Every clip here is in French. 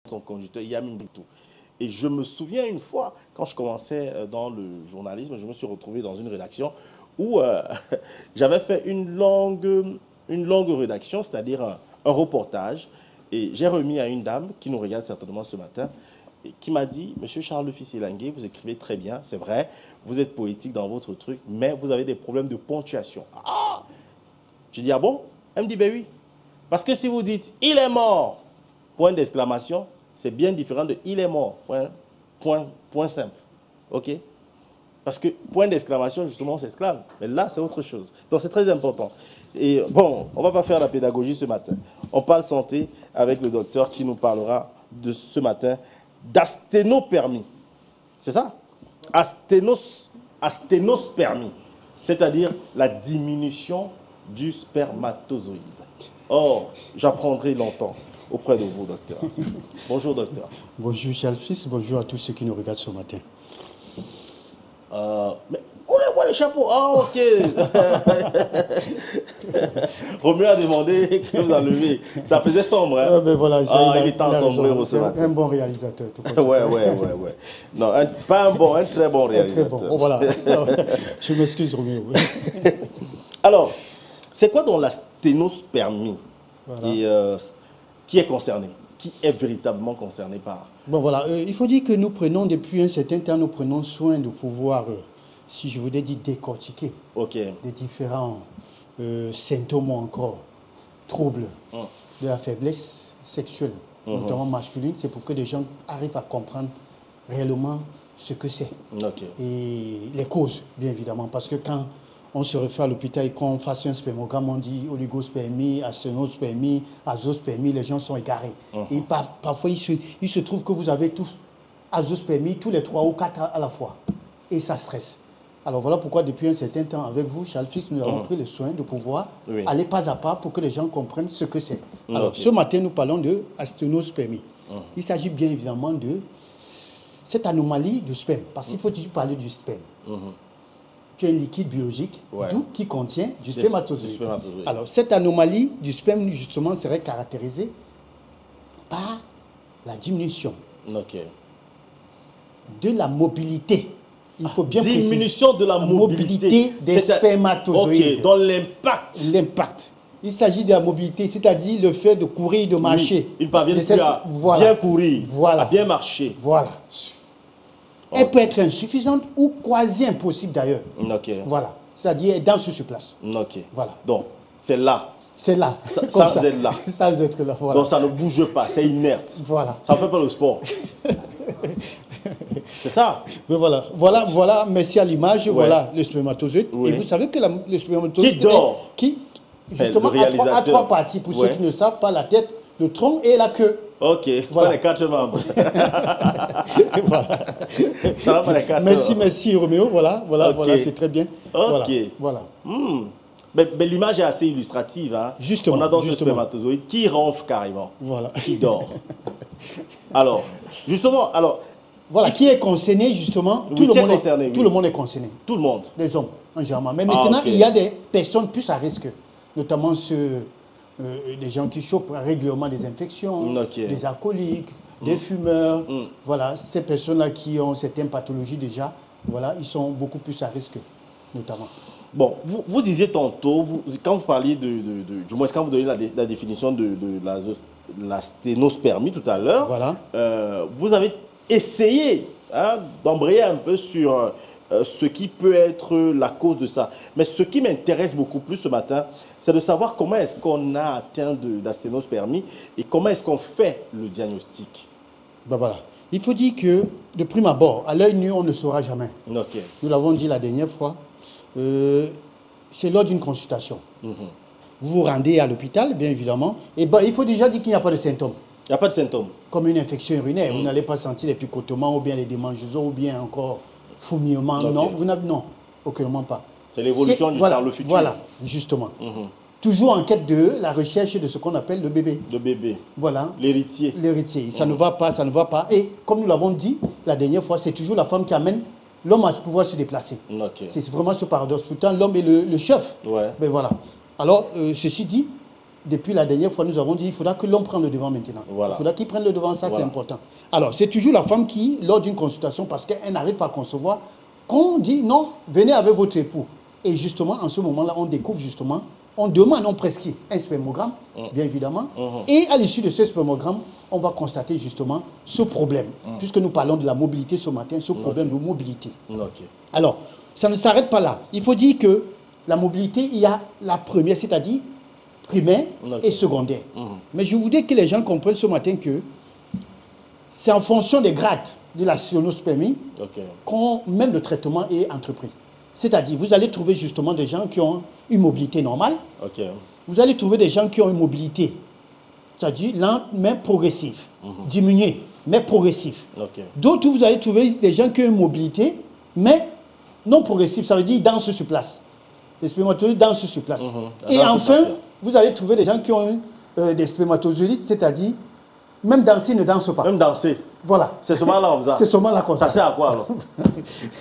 son conducteur, il y a mis tout. Et je me souviens une fois, quand je commençais dans le journalisme, je me suis retrouvé dans une rédaction où j'avais fait une longue rédaction, c'est-à-dire un reportage. Et j'ai remis à une dame qui nous regarde certainement ce matin, et qui m'a dit, Monsieur Charles Fils Elanguet, vous écrivez très bien, c'est vrai, vous êtes poétique dans votre truc, mais vous avez des problèmes de ponctuation. Ah! Je dis, ah bon? Elle me dit, ben oui. Parce que si vous dites, il est mort, point d'exclamation, c'est bien différent de il est mort, point simple. OK? Parce que point d'exclamation, justement, on s'exclame. Mais là, c'est autre chose. Donc, c'est très important. Et bon, on ne va pas faire la pédagogie ce matin. On parle santé avec le docteur qui nous parlera de ce matin d'asténopermie. C'est ça? Asténospermie. C'est-à-dire la diminution du spermatozoïde. Or, j'apprendrai longtemps auprès de vous, docteur. Bonjour, docteur. Bonjour, Charles Fils. Bonjour à tous ceux qui nous regardent ce matin. Mais on voit le chapeau. Ah, ok. Roméo a demandé que vous enlevez. Ça faisait sombre, hein? Ben voilà, il est temps sombre ce matin. Un bon réalisateur. Ouais. Non, pas un bon, un très bon réalisateur. Très bon. Oh, voilà. Je m'excuse, Roméo. Alors, c'est quoi donc la sténospermie? Voilà. Et qui est concerné? Qui est véritablement concerné par? Bon, voilà. Il faut dire que nous prenons, depuis un certain temps, nous prenons soin de pouvoir, si je voulais dire, décortiquer des différents symptômes ou encore troubles de la faiblesse sexuelle, notamment masculine. C'est pour que les gens arrivent à comprendre réellement ce que c'est. Et les causes, bien évidemment. Parce que quand on se refait à l'hôpital et qu'on fasse un spermogramme, on dit oligospermie, asténospermie, azospermie, les gens sont égarés. Et parfois, il se trouve que vous avez tous azospermie, tous les 3 ou 4 à la fois. Et ça stresse. Alors voilà pourquoi depuis un certain temps, avec vous, Charles Fils, nous avons pris le soin de pouvoir aller pas à pas pour que les gens comprennent ce que c'est. Alors ce matin, nous parlons de asténospermie. Il s'agit bien évidemment de cette anomalie du sperme. Parce qu'il faut toujours parler du sperme. Qui est un liquide biologique qui contient du spermatozoïde. Alors, cette anomalie du sperme, justement, serait caractérisée par la diminution de la mobilité. Il faut bien préciser. Diminution de la mobilité des spermatozoïdes. Dans l'impact. L'impact. Il s'agit de la mobilité, c'est-à-dire le fait de courir, de marcher. Il ne parvient plus à bien courir, à bien marcher. Voilà. Elle peut être insuffisante ou quasi impossible d'ailleurs. Voilà. C'est-à-dire dans sur place. Voilà. Donc, c'est là. C'est là. Ça vous êtes là. Ça vous êtes là. Voilà. Donc, ça ne bouge pas, c'est inerte. Voilà. Ça ne fait pas le sport. C'est ça. Mais voilà, merci à l'image, voilà le spermatozoïde. Et vous savez que le spermatozoïde qui dort, justement, a 3 parties. Pour ceux qui ne savent pas, la tête, le tronc et la queue. Voilà les 4 membres. Merci Roméo, voilà, c'est très bien. Voilà. Mais l'image est assez illustrative. Hein. Justement. On a donc ce spermatozoïde qui ronfle carrément, qui dort. Alors, justement, voilà, qui est concerné, justement. Tout le monde est concerné. Tout le monde. Les hommes, en général. Mais maintenant, il y a des personnes plus à risque, notamment ceux... des gens qui chopent régulièrement des infections, des alcooliques, des fumeurs. Voilà, ces personnes-là qui ont certaines pathologies déjà, voilà, ils sont beaucoup plus à risque, notamment. Bon, vous disiez tantôt, quand vous parliez du moins quand vous donnez la définition de la sténospermie tout à l'heure, vous avez essayé d'embrayer un peu sur ce qui peut être la cause de ça. Mais ce qui m'intéresse beaucoup plus ce matin, c'est de savoir comment est-ce qu'on a atteint d'asténospermie et comment est-ce qu'on fait le diagnostic. Voilà. Il faut dire que, de prime abord, à l'œil nu, on ne saura jamais. Nous l'avons dit la dernière fois, c'est lors d'une consultation. Vous vous rendez à l'hôpital, bien évidemment, et il faut déjà dire qu'il n'y a pas de symptômes. Il n'y a pas de symptômes. Comme une infection urinaire. Vous n'allez pas sentir les picotements ou bien les démangeaisons ou bien encore fourmillement. Non, non, aucunement pas. C'est l'évolution dans le futur. Voilà, justement. Toujours en quête de la recherche de ce qu'on appelle le bébé. Le bébé. Voilà. L'héritier. L'héritier. Ça ne va pas, ça ne va pas. Et comme nous l'avons dit la dernière fois, c'est toujours la femme qui amène l'homme à pouvoir se déplacer. C'est vraiment ce paradoxe. Pourtant, l'homme est le chef. Mais voilà. Alors, ceci dit, depuis la dernière fois, nous avons dit qu'il faudra que l'homme prenne le devant maintenant. Voilà. Il faudra qu'il prenne le devant, ça c'est important. Alors, c'est toujours la femme qui, lors d'une consultation, parce qu'elle n'arrive pas à concevoir, qu'on dit non, venez avec votre époux. Et justement, en ce moment-là, on découvre justement, on demande, on prescrit un spermogramme, bien évidemment. Et à l'issue de ce spermogramme, on va constater justement ce problème. Puisque nous parlons de la mobilité ce matin, ce problème de mobilité. Alors, ça ne s'arrête pas là. Il faut dire que la mobilité, il y a la première, c'est-à-dire primaire et secondaire. Mais je voudrais que les gens comprennent ce matin que c'est en fonction des grades de la cyanospermie qu'on même le traitement est entrepris. C'est-à-dire, vous allez trouver justement des gens qui ont une mobilité normale. Vous allez trouver des gens qui ont une mobilité, c'est-à-dire lente mais progressive, diminuée mais progressive. D'autres, vous allez trouver des gens qui ont une mobilité mais non progressive, ça veut dire danse sur place. Les spermatozoïdes dansent sur place. Et enfin, vous allez trouver des gens qui ont des spermatozoïdes, c'est-à-dire même danser ne danse pas. Même danser. Voilà. C'est seulement là comme ça. C'est seulement là comme ça. Ça sert à quoi alors?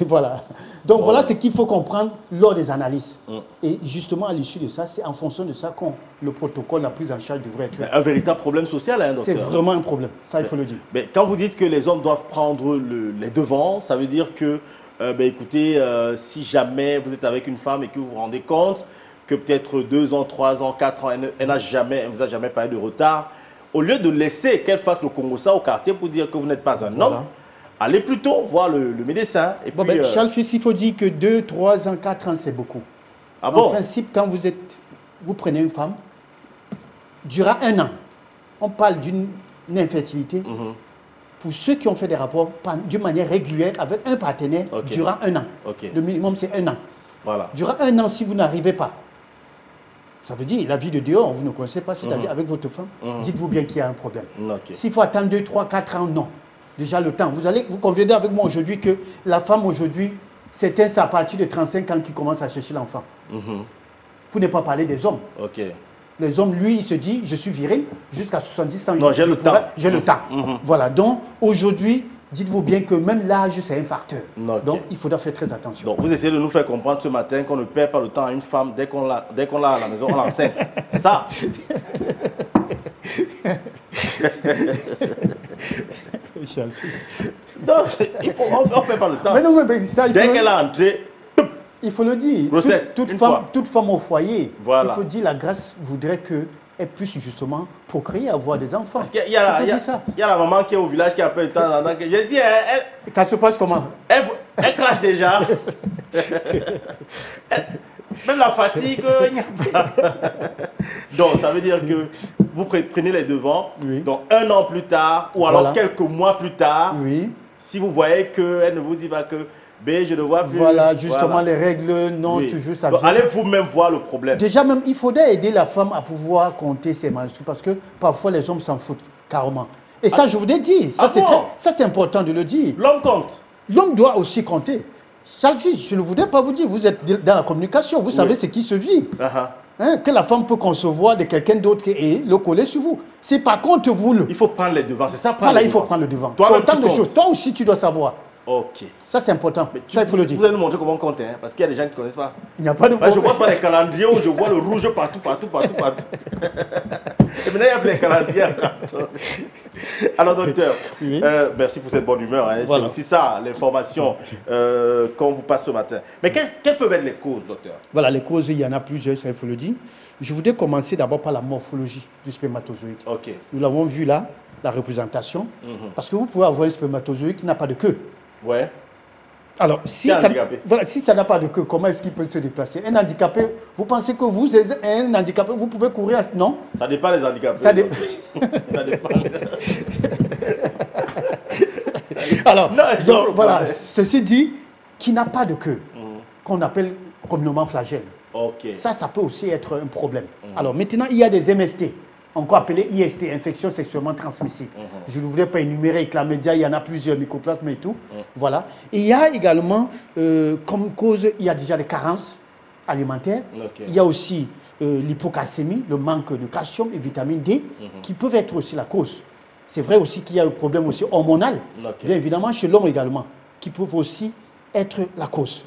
Voilà. Donc voilà ce qu'il faut comprendre lors des analyses. Et justement, à l'issue de ça, c'est en fonction de ça que le protocole, la prise en charge devrait être. Mais un véritable problème social, hein, docteur. C'est vraiment un problème. Ça, il faut le dire. Mais quand vous dites que les hommes doivent prendre les devants, ça veut dire que, écoutez, si jamais vous êtes avec une femme et que vous vous rendez compte que peut-être 2 ans, 3 ans, 4 ans, elle ne vous a jamais parlé de retard, au lieu de laisser qu'elle fasse le Congo-ça au quartier pour dire que vous n'êtes pas un homme, allez plutôt voir le médecin. Et puis, Charles Fils, il faut dire que 2, 3 ans, 4 ans, c'est beaucoup. Ah bon? En principe, quand vous prenez une femme, durant 1 an, on parle d'une infertilité. Pour ceux qui ont fait des rapports d'une manière régulière avec un partenaire durant 1 an. Le minimum, c'est 1 an. Voilà. Durant 1 an, si vous n'arrivez pas, ça veut dire la vie de dehors, vous ne connaissez pas, c'est-à-dire avec votre femme, dites-vous bien qu'il y a un problème. S'il faut attendre 2, 3, 4 ans, non. Déjà le temps. Vous conviendrez avec moi aujourd'hui que la femme aujourd'hui, c'est à partir de 35 ans qu'il commence à chercher l'enfant. Pour ne pas parler des hommes. Les hommes, lui, il se dit, je suis viril jusqu'à 70 ans. Non, j'ai le temps. J'ai le temps. Voilà. Donc, aujourd'hui, dites-vous bien que même l'âge, c'est un facteur. Donc, il faudra faire très attention. Donc, vous essayez de nous faire comprendre ce matin qu'on ne perd pas le temps à une femme dès qu'on l'a à la maison, on l'enceinte. C'est ça? Donc, on ne perd pas le temps. Mais non, mais ça, dès qu'elle a entré, il faut le dire. Grossesse, toute femme au foyer, voilà. Il faut dire la grâce voudrait qu'elle puisse justement procréer, avoir des enfants. Parce qu'il y a la maman qui est au village qui appelle de temps en temps. J'ai dit, ça se passe comment? Elle crache déjà. Même la fatigue, il n'y a pas. Donc, ça veut dire que vous prenez les devants. Donc, 1 an plus tard, ou alors quelques mois plus tard, si vous voyez qu'elle ne vous dit pas que je ne vois plus. Voilà, justement, les règles, non, toujours ça. Donc, allez vous-même voir le problème. Déjà, même, il faudrait aider la femme à pouvoir compter ses menstrues, parce que parfois, les hommes s'en foutent carrément. Et ça, je vous l'ai dit, ça, c'est important de le dire. L'homme compte. L'homme doit aussi compter. Charles Fils, je ne voudrais pas vous dire, vous êtes dans la communication, vous savez ce qui se vit. Que la femme peut concevoir de quelqu'un d'autre et le coller sur vous. C'est par contre vous. Il faut prendre les devants, c'est ça? Voilà, il faut prendre le devant. Toi, autant de choses. Toi aussi, tu dois savoir. Ok. Ça, c'est important. Mais ça, il faut le dire. Vous allez nous montrer comment on compte, hein, parce qu'il y a des gens qui ne connaissent pas. Il n'y a pas de problème. Je vois pas les calendriers où je vois le rouge partout. Et maintenant, il n'y a plus les calendriers. Alors, docteur, merci pour cette bonne humeur. Hein. Voilà. C'est aussi ça, l'information qu'on vous passe ce matin. Mais quelles peuvent être les causes, docteur? Voilà, les causes, il y en a plusieurs, ça, il faut le dire. Je voudrais commencer d'abord par la morphologie du spermatozoïde. Nous l'avons vu là, la représentation. Parce que vous pouvez avoir un spermatozoïde qui n'a pas de queue. Ouais. Alors, si ça n'a pas de queue, comment est-ce qu'il peut se déplacer? Un handicapé, vous pensez que vous êtes un handicapé, vous pouvez courir? Non? Ça dépend des handicapés. Ça dépend. Alors, donc, voilà, ceci dit, qui n'a pas de queue, qu'on appelle communément flagelle. Ça peut aussi être un problème. Alors, maintenant, il y a des MST. Encore appelé IST, infection sexuellement transmissible. Je ne voudrais pas énumérer, avec la média, il y en a plusieurs, mycoplasmes et tout. Voilà. Et il y a également, comme cause, il y a déjà des carences alimentaires. Il y a aussi l'hypocalcémie, le manque de calcium et vitamine D, qui peuvent être aussi la cause. C'est vrai aussi qu'il y a un problème aussi hormonal, bien évidemment chez l'homme également, qui peuvent aussi être la cause.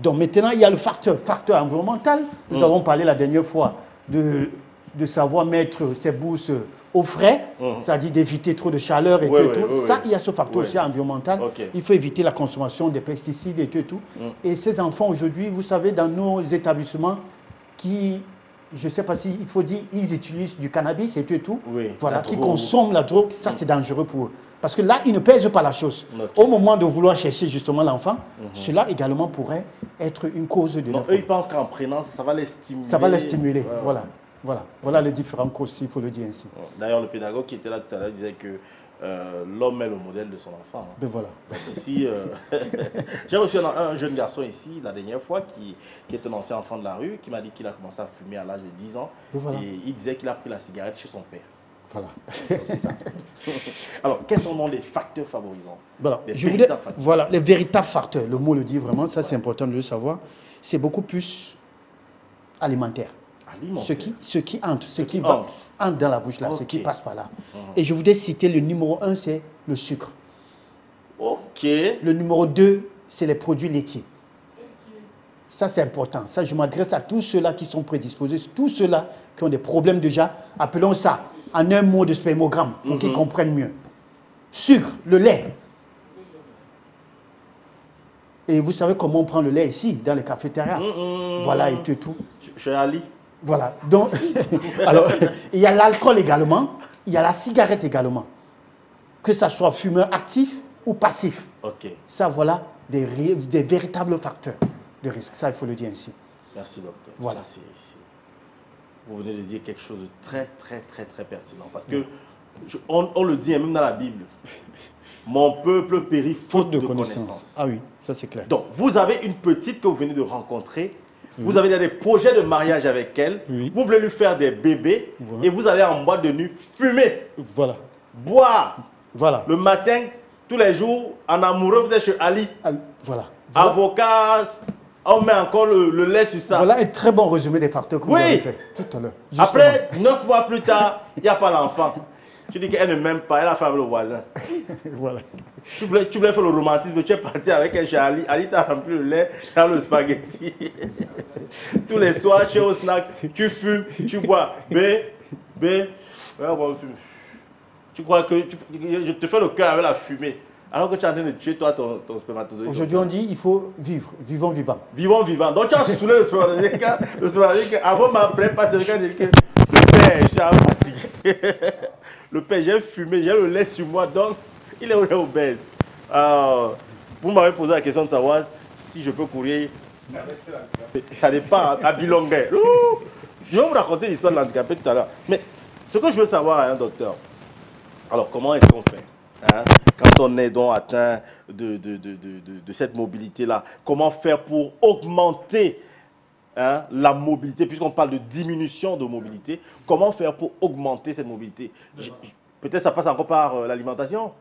Donc maintenant, il y a le facteur environnemental. Nous avons parlé la dernière fois de de savoir mettre ses bourses au frais, c'est-à-dire d'éviter trop de chaleur et tout. Ça, il y a ce facteur aussi environnemental. Il faut éviter la consommation des pesticides et tout. Et ces enfants aujourd'hui, vous savez, dans nos établissements, qui, je ne sais pas s'il faut dire, ils utilisent du cannabis et tout. Voilà, qui consomment la drogue, ça c'est dangereux pour eux. Parce que là, ils ne pèsent pas la chose. Au moment de vouloir chercher justement l'enfant, cela également pourrait être une cause de... Donc eux, ils pensent qu'en prenant, ça va les stimuler. Ça va les stimuler, voilà les différentes causes, il faut le dire ainsi. D'ailleurs, le pédagogue qui était là tout à l'heure disait que l'homme est le modèle de son enfant. Ben voilà. Donc ici, j'ai reçu un jeune garçon ici, la dernière fois, qui est un ancien enfant de la rue, qui m'a dit qu'il a commencé à fumer à l'âge de 10 ans. Et il disait qu'il a pris la cigarette chez son père. Voilà. C'est aussi ça. Alors, quels sont les facteurs favorisants? Voilà, les véritables facteurs, le mot le dit vraiment, ça c'est important de le savoir, c'est beaucoup plus alimentaire. Ce qui entre, entre dans la bouche là, ce qui passe par là. Et je voudrais citer le numéro 1, c'est le sucre. Le numéro 2, c'est les produits laitiers. Ça, c'est important. Ça, je m'adresse à tous ceux-là qui sont prédisposés, tous ceux-là qui ont des problèmes déjà. Appelons ça en un mot de spermogramme pour qu'ils comprennent mieux. Sucre, le lait. Et vous savez comment on prend le lait ici, dans les cafétérias. Voilà, et tout. Chez Ali. Voilà. Donc, alors, il y a l'alcool également, il y a la cigarette également. Que ça soit fumeur actif ou passif. Ça, voilà des véritables facteurs de risque. Ça, il faut le dire ainsi. Merci, docteur. Voilà. Vous venez de dire quelque chose de très, très, très, très pertinent. Parce que, on le dit même dans la Bible, mon peuple périt faute de connaissance. Ah oui, ça c'est clair. Donc, vous avez une petite que vous venez de rencontrer. Vous avez des projets de mariage avec elle. Vous voulez lui faire des bébés. Et vous allez en boîte de nuit fumer. Voilà. Boire. Voilà. Le matin, tous les jours, en amoureux, vous êtes chez Ali. Voilà. Avocat, on met encore le lait sur ça. Voilà un très bon résumé des facteurs que vous avez fait tout à l'heure. Après, 9 mois plus tard, il n'y a pas l'enfant. Tu dis qu'elle ne m'aime pas, elle a fait avec le voisin. Voilà. Tu voulais faire le romantisme, tu es parti avec elle chez Ali. Ali t'a rempli le lait dans le spaghetti. Tous les soirs, tu es au snack, tu fumes, tu bois. Tu crois que je te fais le cœur avec la fumée. Alors que tu es en train de tuer toi ton spermatozoïde. Aujourd'hui, on dit il faut vivre. Vivons vivant. Vivons vivant. Donc tu as saoulé le spermatozoïde. Le spermatozoïde, avant m'appeler, pas te regarder que le père, je suis fatigué. Le père, j'ai fumé, j'ai le lait sur moi, donc il est obèse. Vous m'avez posé la question de savoir si je peux courir. Ça dépend, à Bilongué. Je vais vous raconter l'histoire de l'handicapé tout à l'heure. Mais ce que je veux savoir, docteur, alors comment est-ce qu'on fait quand on est donc atteint de cette mobilité-là? Comment faire pour augmenter la mobilité, puisqu'on parle de diminution de mobilité? Comment faire pour augmenter cette mobilité? Peut-être ça passe encore par l'alimentation?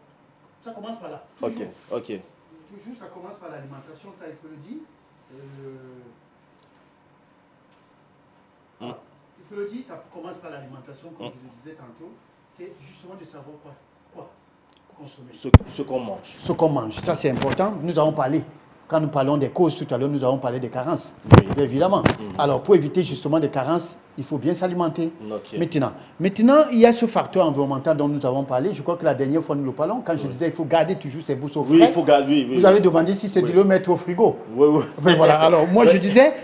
Ça commence par là. Ok. Toujours, ça commence par l'alimentation, ça il faut le dire. Il faut le dire, ça commence par l'alimentation, comme je le disais tantôt. C'est justement de savoir quoi consommer. Ce qu'on mange. Ce qu'on mange, ça c'est important. Nous avons parlé, quand nous parlons des causes tout à l'heure, nous avons parlé des carences, bien évidemment. Alors pour éviter justement des carences, il faut bien s'alimenter. Maintenant, il y a ce facteur environnemental dont nous avons parlé. Je crois que la dernière fois nous le parlons, quand je disais il faut garder toujours ses bourses au frais. Oui, il faut garder. Vous avez demandé si c'est de le mettre au frigo. Oui. Mais voilà, alors moi je disais,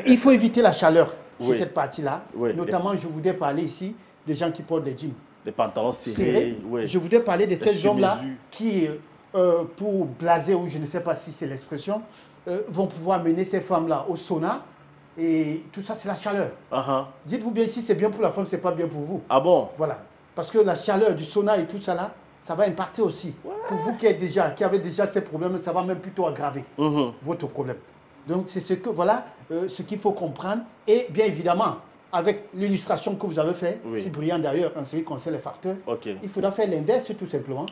il faut éviter la chaleur sur cette partie-là. Notamment, je voudrais parler ici des gens qui portent des jeans. Les pantalons serrés. Je voudrais parler de ces hommes-là qui, pour blaser, ou je ne sais pas si c'est l'expression, vont pouvoir mener ces femmes-là au sauna. Et tout ça, c'est la chaleur. Dites-vous bien, si c'est bien pour la femme, ce n'est pas bien pour vous. Ah bon? Voilà. Parce que la chaleur du sauna et tout ça là, ça va impacter aussi. Pour vous qui avez déjà ces problèmes, ça va même plutôt aggraver votre problème. Donc, c'est ce que, voilà, ce qu'il faut comprendre. Et bien évidemment, avec l'illustration que vous avez faite, si brillant d'ailleurs en ce qui concerne les facteurs, il faudra faire l'inverse tout simplement.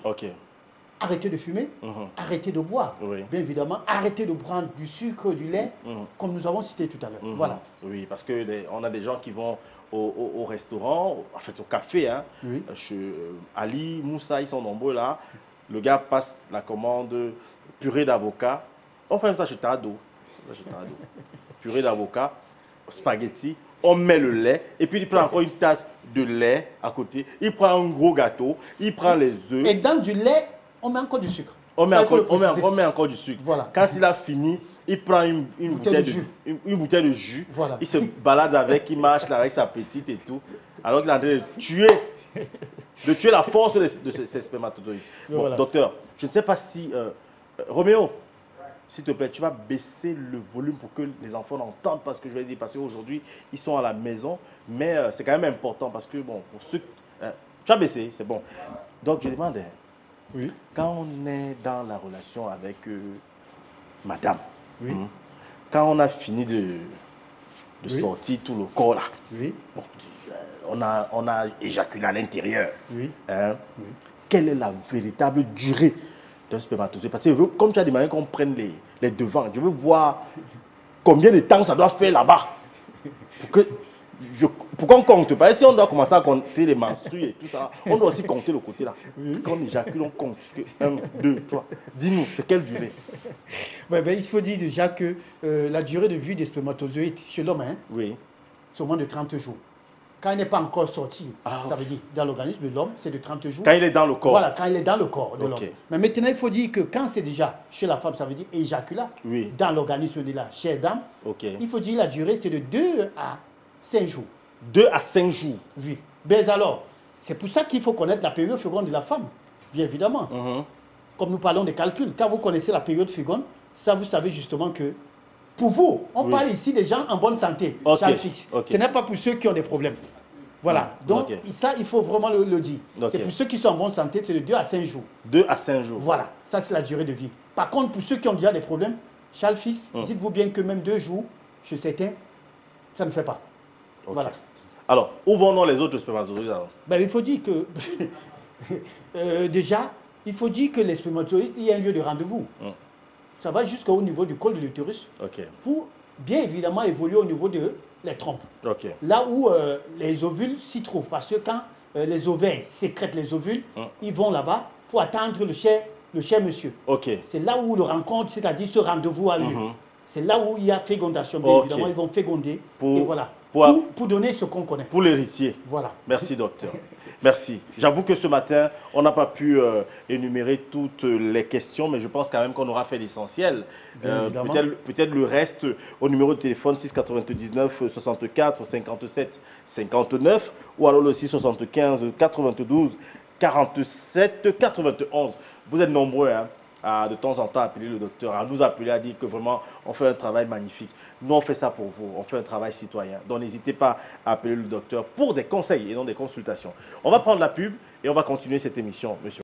Arrêtez de fumer, arrêtez de boire. Bien évidemment, arrêtez de prendre du sucre, du lait, comme nous avons cité tout à l'heure. Voilà. Oui, parce qu'on a des gens qui vont au restaurant, en fait au café, chez Ali, Moussa, ils sont nombreux là. Le gars passe la commande purée d'avocat. On fait ça chez Tado. Purée d'avocat, spaghetti. on met le lait, et puis il prend encore une tasse de lait à côté, il prend un gros gâteau, il prend les œufs. Et dans du lait, on met encore du sucre. On met encore du sucre. Voilà. Quand il a fini, il prend une bouteille de jus. Voilà. Il se balade avec, il marche là avec sa petite et tout. Alors qu'il est en train de tuer la force de ces spermatozoïdes. Bon, voilà. Docteur, je ne sais pas si... Roméo, s'il te plaît, tu vas baisser le volume pour que les enfants n'entendent pas ce que je vais dire. Parce qu'aujourd'hui, ils sont à la maison. Mais c'est quand même important parce que, bon, pour ceux... tu as baissé, c'est bon. Donc, je demande... Oui. Quand on est dans la relation avec madame, oui. Quand on a fini de sortir tout le corps là, oui. Bon, on a éjaculé à l'intérieur. Oui. Hein? Oui. Quelle est la véritable durée d'un spermatozoïde? Parce que comme tu as demandé qu'on prenne les devants, je veux voir combien de temps ça doit faire là-bas. Pour qu'on compte, parce que si on doit commencer à compter les menstrues et tout ça, on doit aussi compter le côté là. Oui. Quand on éjacule, on compte. 1, 2, 3. Dis-nous, c'est quelle durée? Ouais, ben, il faut dire déjà que la durée de vie des spermatozoïdes chez l'homme, hein, oui. c'est au moins de 30 jours. Quand il n'est pas encore sorti, ça veut dire dans l'organisme de l'homme, c'est de 30 jours. Quand il est dans le corps. Voilà, quand il est dans le corps de l'homme. Mais maintenant, il faut dire que quand c'est déjà chez la femme, ça veut dire éjaculat, oui. Dans l'organisme de la chère dame, il faut dire la durée, c'est de 2 à 5 jours. 2 à 5 jours. Oui. Mais alors, c'est pour ça qu'il faut connaître la période féconde de la femme, bien évidemment. Comme nous parlons des calculs, quand vous connaissez la période féconde, ça vous savez justement que, pour vous, on parle ici des gens en bonne santé, charge fixe. Ce n'est pas pour ceux qui ont des problèmes. Voilà. Donc, ça, il faut vraiment le dire. C'est pour ceux qui sont en bonne santé, c'est de 2 à 5 jours. 2 à 5 jours. Voilà. Ça, c'est la durée de vie. Par contre, pour ceux qui ont déjà des problèmes, charge fixe, dites-vous bien que même 2 jours, chez certains, ça ne fait pas. Voilà. Alors, où vont les autres spermatozoïdes alors? Ben, il faut dire que, déjà, il faut dire que les spermatozoïdes, il y a un lieu de rendez-vous. Ça va jusqu'au niveau du col de l'utérus. Pour, bien évidemment, évoluer au niveau de les trompes. Là où les ovules s'y trouvent. Parce que quand les ovaires sécrètent les ovules, ils vont là-bas pour attendre le cher monsieur. C'est là où le rencontre, c'est-à-dire ce rendez-vous a lieu. C'est là où il y a fécondation. Bien évidemment, ils vont féconder. Et voilà. Pour donner ce qu'on connaît. Pour l'héritier. Voilà. Merci, docteur. Merci. J'avoue que ce matin, on n'a pas pu énumérer toutes les questions, mais je pense quand même qu'on aura fait l'essentiel. Peut-être le reste au numéro de téléphone 699 64 57 59 ou alors le 675 92 47 91. Vous êtes nombreux, hein, à de temps en temps appeler le docteur, à nous appeler, à dire que vraiment on fait un travail magnifique. Nous on fait ça pour vous, on fait un travail citoyen. Donc n'hésitez pas à appeler le docteur pour des conseils et non des consultations. On va prendre la pub et on va continuer cette émission, monsieur.